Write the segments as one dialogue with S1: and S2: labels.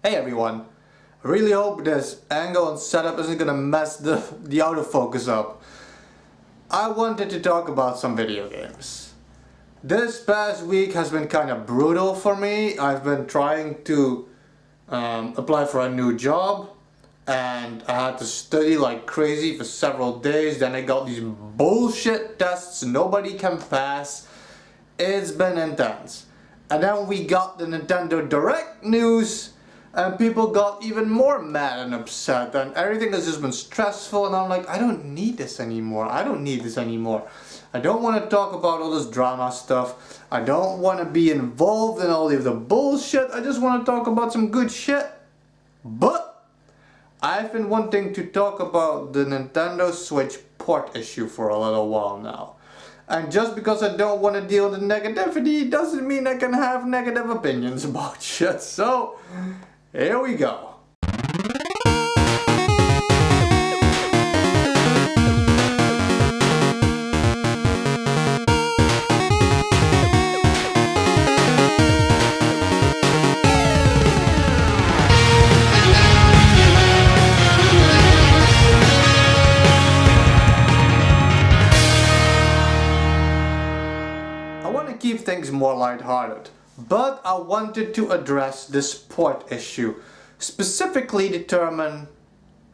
S1: Hey everyone, I really hope this angle and setup isn't gonna mess the autofocus up. I wanted to talk about some video games. This past week has been kind of brutal for me. I've been trying to apply for a new job and I had to study like crazy for several days. Then I got these bullshit tests nobody can pass. It's been intense. And then we got the Nintendo Direct news and people got even more mad and upset and everything has just been stressful and I'm like, I don't need this anymore. I don't need this anymore. I don't want to talk about all this drama stuff. I don't want to be involved in all of the bullshit. I just want to talk about some good shit. But I've been wanting to talk about the Nintendo Switch port issue for a little while now. And just because I don't want to deal with the negativity doesn't mean I can have negative opinions about shit. So, here we go. I want to keep things more lighthearted, but I wanted to address this port issue, specifically determine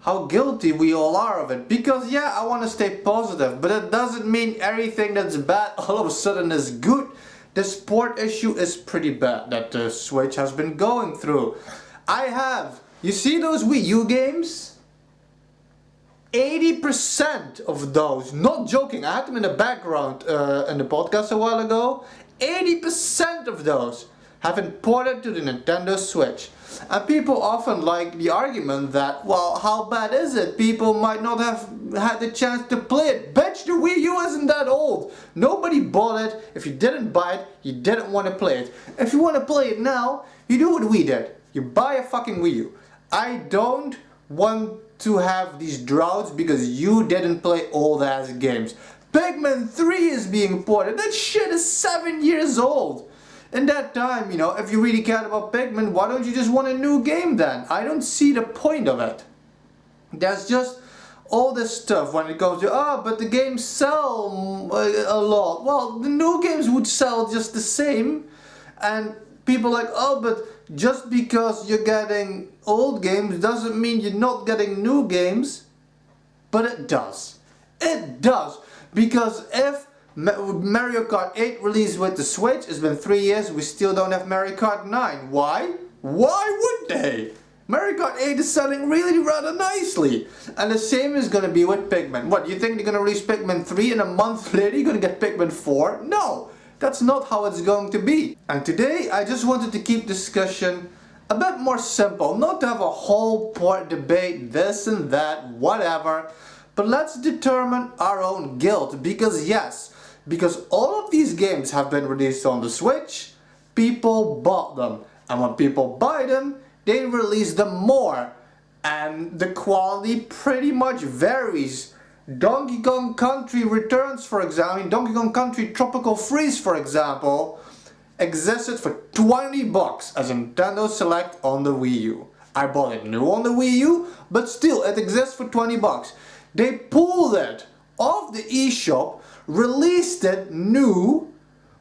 S1: how guilty we all are of it, because yeah, I want to stay positive, but it doesn't mean everything that's bad all of a sudden is good. This port issue is pretty bad that the Switch has been going through. You see those Wii U games? 80% of those, not joking, I had them in the background in the podcast a while ago. 80% of those have been ported to the Nintendo Switch. And people often like the argument that, well, how bad is it? People might not have had the chance to play it. Bitch, the Wii U isn't that old. Nobody bought it. If you didn't buy it, you didn't want to play it. If you want to play it now, you do what we did. You buy a fucking Wii U. I don't want to have these droughts because you didn't play old ass games. Pikmin 3 is being ported. That shit is 7 years old. In that time, you know, if you really cared about Pikmin, why don't you just want a new game then? I don't see the point of it. There's just all this stuff when it goes to, but the games sell a lot. Well, the new games would sell just the same. And people are like, but just because you're getting old games doesn't mean you're not getting new games. But it does. It does. Because if Mario Kart 8 released with the Switch, it's been 3 years, we still don't have Mario Kart 9. Why? Why would they? Mario Kart 8 is selling really rather nicely. And the same is going to be with Pikmin. What, you think they're going to release Pikmin 3 and a month later you're going to get Pikmin 4? No! That's not how it's going to be. And today I just wanted to keep discussion a bit more simple. Not to have a whole port debate, this and that, whatever. But let's determine our own guilt. Because yes, because all of these games have been released on the Switch, people bought them. And when people buy them, they release them more. And the quality pretty much varies. Donkey Kong Country Returns, for example, Donkey Kong Country Tropical Freeze, for example, existed for 20 bucks as a Nintendo Select on the Wii U. I bought it new on the Wii U, but still, it exists for 20 bucks. They pulled it off the eShop, released it new,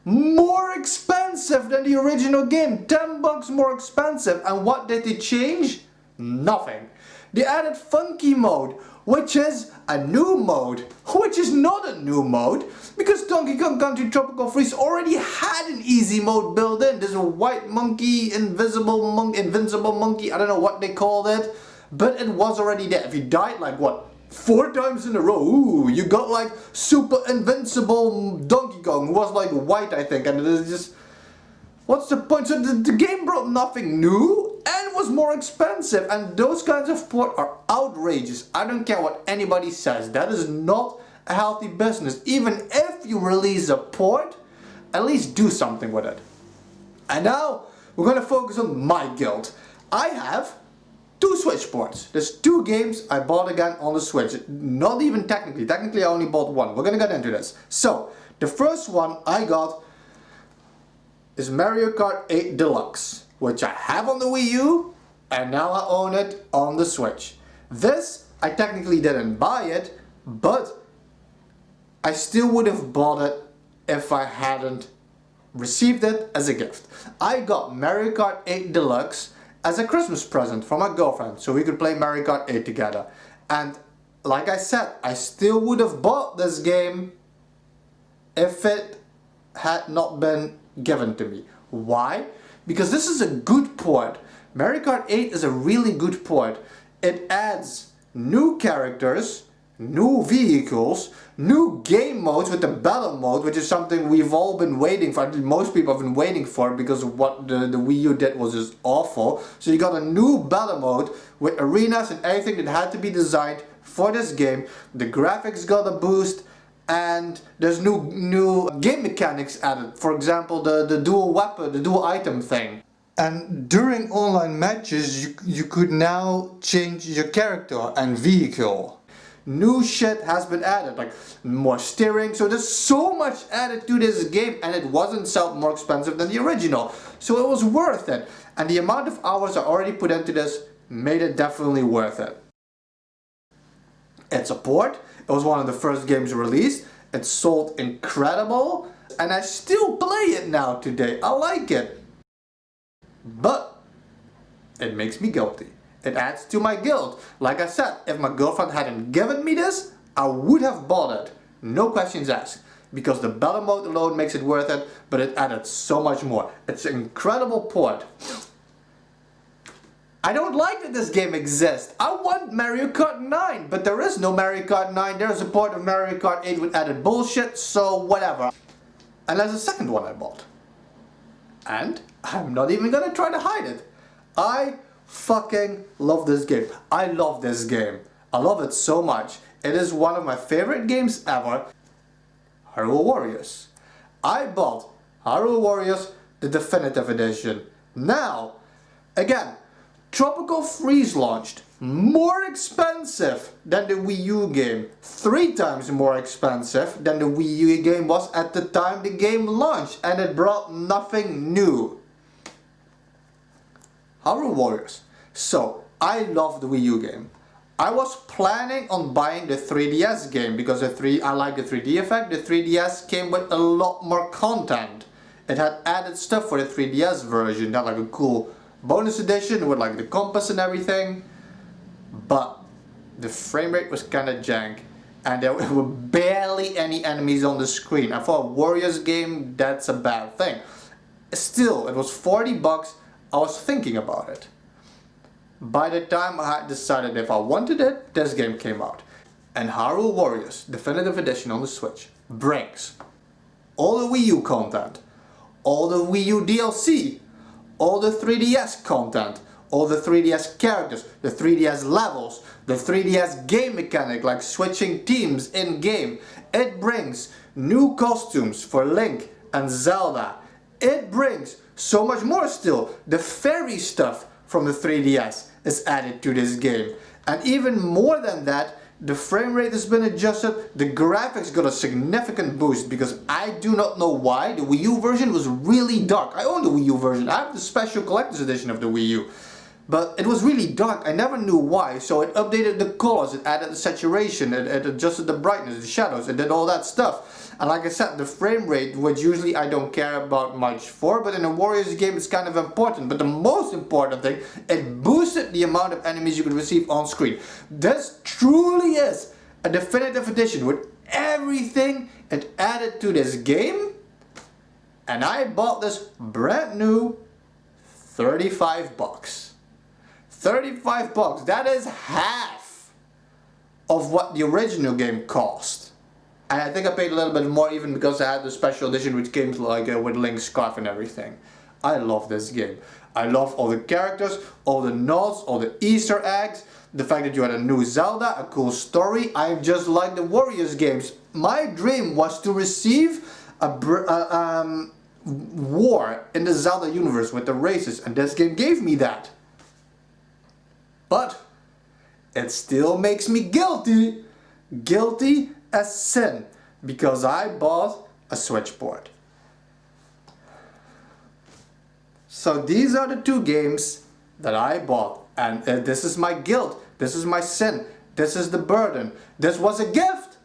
S1: more expensive than the original game, 10 bucks more expensive. And what did they change? Nothing. They added Funky Mode, which is a new mode, which is not a new mode, because Donkey Kong Country Tropical Freeze already had an easy mode built in. There's a white monkey, invincible monkey, I don't know what they called it, but it was already there. If you died like what, 4 times in a row, ooh, you got like super invincible Donkey Kong, who was like white I think, and it is just, what's the point? So the game brought nothing new and was more expensive, and those kinds of port are outrageous. I don't care what anybody says, that is not a healthy business. Even if you release a port, at least do something with it. And now we're gonna focus on my guilt. I have 2 Switch ports. There's 2 games I bought again on the Switch. Not even technically. Technically I only bought 1. We're gonna get into this. So, the first one I got is Mario Kart 8 Deluxe, which I have on the Wii U, and now I own it on the Switch. This, I technically didn't buy it, but I still would have bought it if I hadn't received it as a gift. I got Mario Kart 8 Deluxe as a Christmas present for my girlfriend, so we could play Mario Kart 8 together. And like I said, I still would have bought this game if it had not been given to me. Why? Because this is a good port. Mario Kart 8 is a really good port. It adds new characters, new vehicles, new game modes with the battle mode, which is something we've all been waiting for. Most people have been waiting for, because what the Wii U did was just awful. So you got a new battle mode with arenas and everything that had to be designed for this game. The graphics got a boost, and there's new game mechanics added. For example, the dual weapon, the dual item thing. And during online matches, you could now change your character and vehicle. New shit has been added, like more steering, so there's so much added to this game, and it wasn't sold more expensive than the original, so it was worth it. And the amount of hours I already put into this made it definitely worth it. It's a port, it was one of the first games released, it sold incredible, and I still play it now today. I like it. But it makes me guilty. It adds to my guilt. Like I said, if my girlfriend hadn't given me this, I would have bought it. No questions asked. Because the battle mode alone makes it worth it, but it added so much more. It's an incredible port. I don't like that this game exists. I want Mario Kart 9, but there is no Mario Kart 9. There's a port of Mario Kart 8 with added bullshit, so whatever. And there's a second one I bought. And I'm not even gonna try to hide it. I fucking love this game. I love this game. I love it so much. It is one of my favorite games ever. Hyrule Warriors. I bought Hyrule Warriors, the definitive edition. Now, again, Tropical Freeze launched. More expensive than the Wii U game. 3 times more expensive than the Wii U game was at the time the game launched. And it brought nothing new. Hyrule Warriors. So, I love the Wii U game. I was planning on buying the 3DS game because I like the 3D effect. The 3DS came with a lot more content. It had added stuff for the 3DS version. It had like a cool bonus edition with like the compass and everything. But the frame rate was kinda jank. And there were barely any enemies on the screen. And for a Warriors game, that's a bad thing. Still, it was 40 bucks. I was thinking about it. By the time I had decided if I wanted it, this game came out. And Hyrule Warriors Definitive Edition on the Switch brings all the Wii U content, all the Wii U DLC, all the 3DS content, all the 3DS characters, the 3DS levels, the 3DS game mechanic like switching teams in game. It brings new costumes for Link and Zelda. It brings so much more still. The fairy stuff from the 3DS is added to this game. And even more than that, the frame rate has been adjusted, the graphics got a significant boost, because I do not know why. The Wii U version was really dark. I own the Wii U version, I have the special collector's edition of the Wii U. But it was really dark, I never knew why, so it updated the colors, it added the saturation, it adjusted the brightness, the shadows, it did all that stuff. And like I said, the frame rate, which usually I don't care about much for, but in a Warriors game it's kind of important. But the most important thing, it boosted the amount of enemies you could receive on screen. This truly is a definitive edition with everything it added to this game. And I bought this brand new 35 bucks. 35 bucks, that is half of what the original game cost. And I think I paid a little bit more even because I had the special edition which came like with Link's scarf and everything. I love this game. I love all the characters, all the nods, all the Easter eggs, the fact that you had a new Zelda, a cool story. I just like the Warriors games. My dream was to receive a war in the Zelda universe with the races, and this game gave me that. But it still makes me guilty. Guilty as sin, because I bought a Switch port. So these are the two games that I bought, and this is my guilt, this is my sin, this is the burden, this was a gift,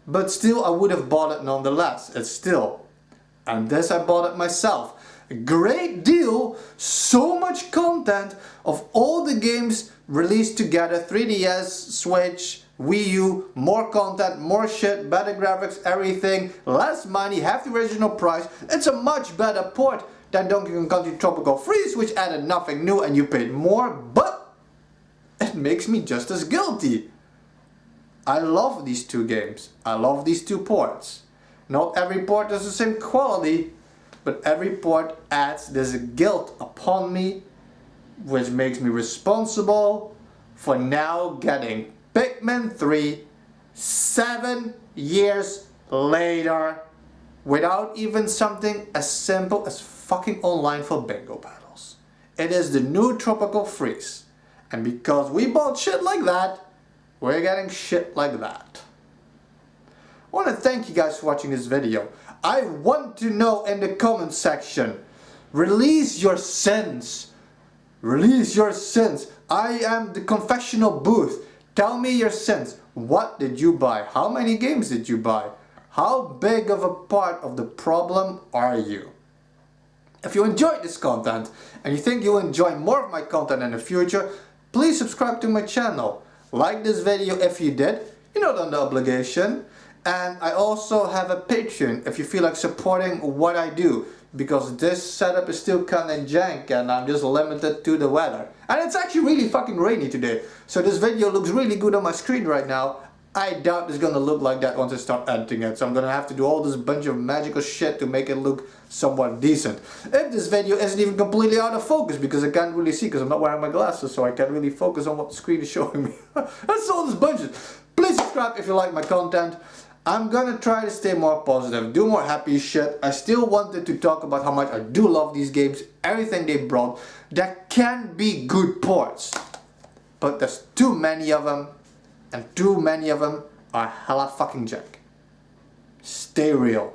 S1: but still I would have bought it nonetheless. It's still, and this I bought it myself. Great deal, so much content of all the games released together, 3DS, Switch, Wii U, more content, more shit, better graphics, everything, less money, half the original price. It's a much better port than Donkey Kong Country Tropical Freeze, which added nothing new and you paid more, but it makes me just as guilty. I love these two games. I love these two ports. Not every port is the same quality, but every port adds this guilt upon me, which makes me responsible for now getting Pikmin 3 7 years later without even something as simple as fucking online for bingo battles. It is the new Tropical Freeze, and because we bought shit like that, we're getting shit like that. I want to thank you guys for watching this video. I want to know in the comment section, release your sins. Release your sins. I am the confessional booth. Tell me your sins. What did you buy? How many games did you buy? How big of a part of the problem are you? If you enjoyed this content and you think you'll enjoy more of my content in the future, please subscribe to my channel. Like this video if you did. You're not under obligation. And I also have a Patreon if you feel like supporting what I do, because this setup is still kinda jank and I'm just limited to the weather. And it's actually really fucking rainy today, so this video looks really good on my screen right now. I doubt it's gonna look like that once I start editing it, so I'm gonna have to do all this bunch of magical shit to make it look somewhat decent. If this video isn't even completely out of focus because I can't really see because I'm not wearing my glasses, so I can't really focus on what the screen is showing me. That's all this bullshit. Please subscribe if you like my content. I'm gonna try to stay more positive, do more happy shit. I still wanted to talk about how much I do love these games, everything they brought. There can be good ports, but there's too many of them, and too many of them are hella fucking jank. Stay real.